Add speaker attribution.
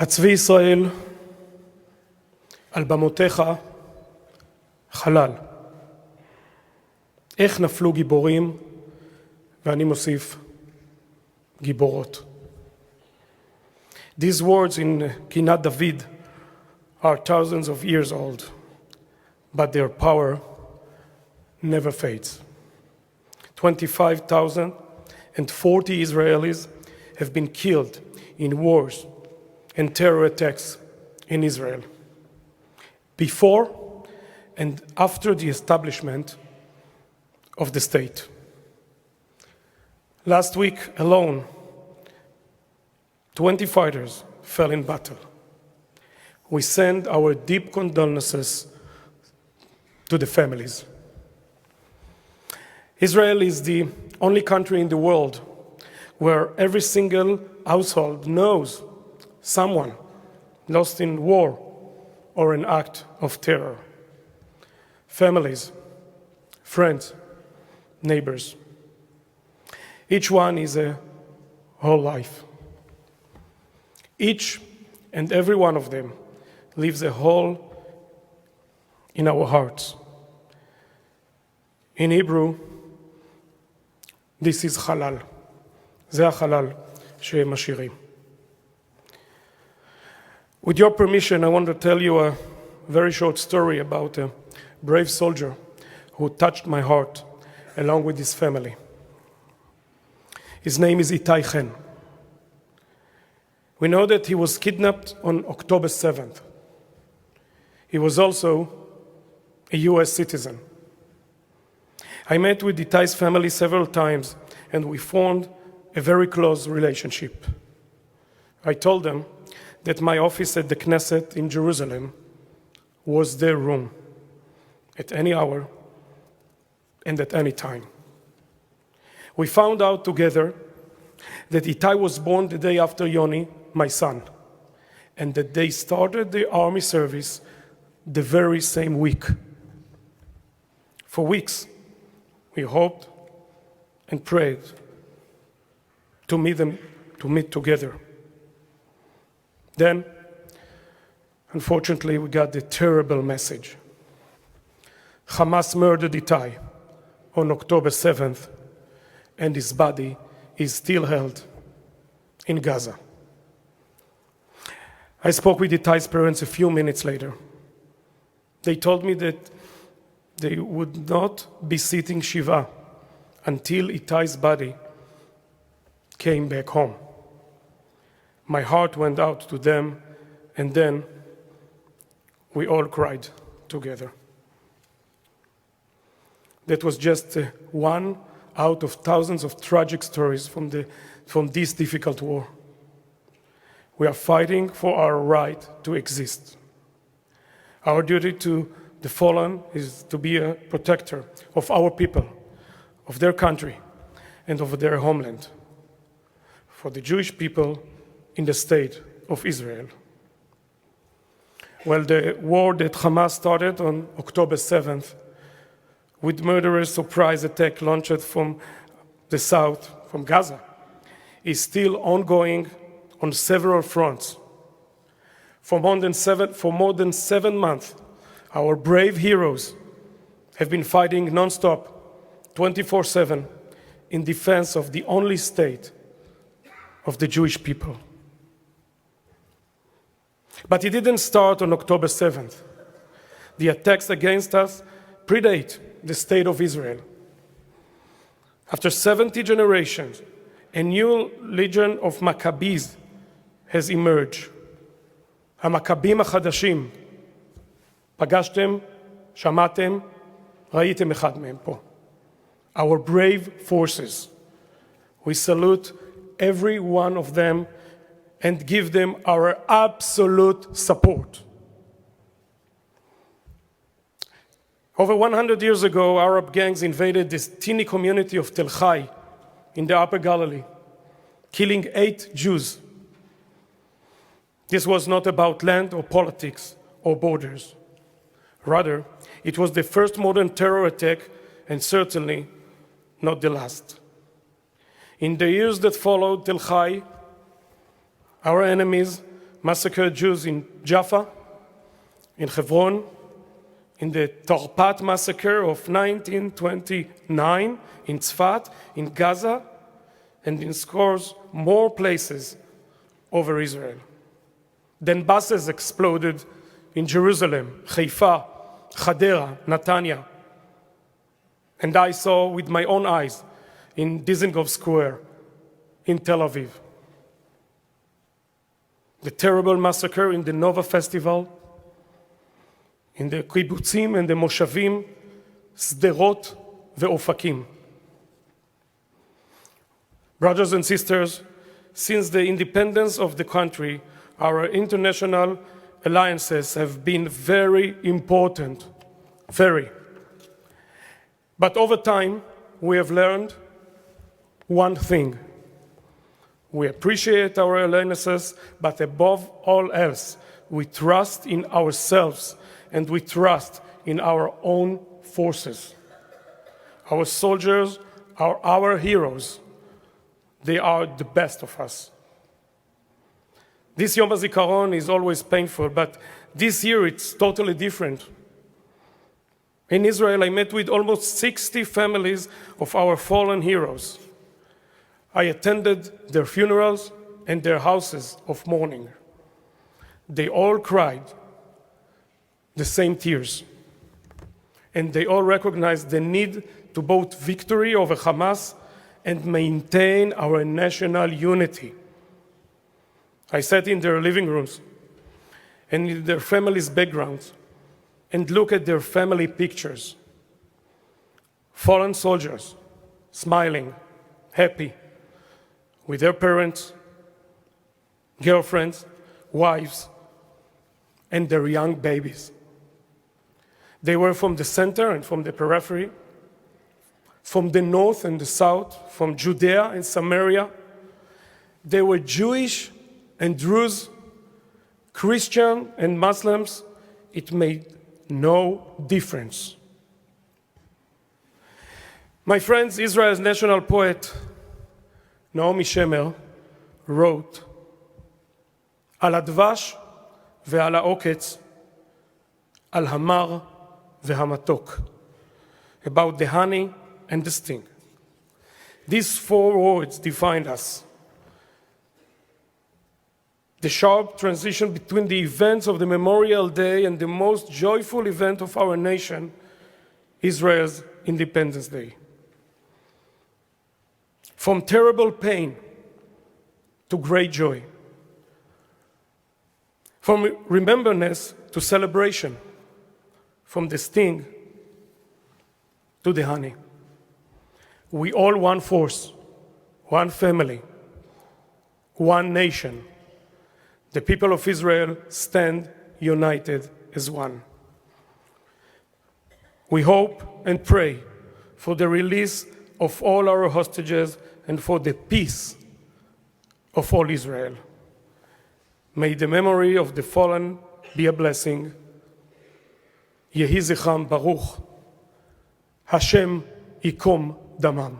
Speaker 1: צבי ישראל, על במותיך חלל. איך נפלו גיבורים, ואני מוסיף גיבורות. These words in קינת דוד are thousands of years old, but their power never fades. 25,040 Israelis have been killed in wars and terror attacks in Israel, before and after the establishment of the state. Last week alone, 20 fighters fell in battle. We send our deep condolences to the families. Israel is the only country in the world where every single household knows someone lost in war or an act of terror. Families, friends, neighbors. Each one is a whole life. Each and every one of them leaves a hole in our hearts. In Hebrew, this is חלל. זה החלל שמשאירים. With your permission, I want to tell you a very short story about a brave soldier who touched my heart along with his family. His name is Itai Chen. We know that he was kidnapped on October 7th. He was also a US citizen. I met with Itai's family several times, and we formed a very close relationship. I told them that my office at the Knesset in Jerusalem was their room at any hour and at any time. We found out together that Itai was born the day after Yoni, my son, and that they started the army service the very same week. For weeks, we hoped and prayed to meet together. Then, unfortunately, we got the terrible message. Hamas murdered Itai on October 7th, and his body is still held in Gaza. I spoke with Itai's parents a few minutes later. They told me that they would not be sitting Shiva until Itai's body came back home. My heart went out to them, and then we all cried together. That was just one out of thousands of tragic stories from this difficult war. We are fighting for our right to exist. Our duty to the fallen is to be a protector of our people, of their country, and of their homeland, for the Jewish people in the state of Israel. Well, the war that Hamas started on October 7th with murderous surprise attack launched from the south, from Gaza, is still ongoing on several fronts. For more than 7 months, our brave heroes have been fighting non-stop, 24/7, in defense of the only state of the Jewish people. But it didn't start on October 7th. The attacks against us predate the state of Israel. After 70 generations, a new legion of Maccabees has emerged. המכבים החדשים. פגשתם, שמעתם, ראיתם אחד מהם פה. Our brave forces. We salute every one of them and give them our absolute support. Over 100 years ago, Arab gangs invaded this teeny community of Tel Chai in the Upper Galilee, killing 8 Jews. This was not about land or politics or borders. Rather, it was the first modern terror attack and certainly not the last. In the years that followed Tel Chai, our enemies massacred Jews in Jaffa, in Hebron, in the Torpat massacre of 1929, in Tzfat, in Gaza, and in scores more places over Israel. Then buses exploded in Jerusalem, Haifa, Hadera, Netanya. And I saw with my own eyes in Dizengoff Square in Tel Aviv. The terrible massacre in the Nova Festival, in the kibbutzim and the moshavim, Sderot ve'Ofakim. Brothers and sisters, since the independence of the country, our international alliances have been very important, very. But over time, we have learned one thing. We appreciate our alliances, but above all else, we trust in ourselves and we trust in our own forces. Our soldiers are our heroes. They are the best of us. This Yom HaZikaron is always painful, but this year it's totally different. In Israel, I met with almost 60 families of our fallen heroes. I attended their funerals and their houses of mourning. They all cried the same tears. And they all recognized the need to both victory over Hamas and maintain our national unity. I sat in their living rooms and in their families' backgrounds and looked at their family pictures. Fallen soldiers, smiling, happy, with their parents, girlfriends, wives, and their young babies. They were from the center and from the periphery, from the north and the south, from Judea and Samaria. They were Jewish and Druze, Christian and Muslims. It made no difference. My friends, Israel's national poet, Naomi Shemer, wrote, על הדבש ועל העוקץ, על המר והמתוק, about the honey and the sting. These four words define us. The sharp transition between the events of the Memorial Day and the most joyful event of our nation, Israel's Independence Day. From terrible pain to great joy. From remembrance to celebration. From the sting to the honey. We all one force, one family, one nation. The people of Israel stand united as one. We hope and pray for the release of all our hostages and for the peace of all Israel. May the memory of the fallen be a blessing. Yehi zichram baruch. Hashem yikom damam.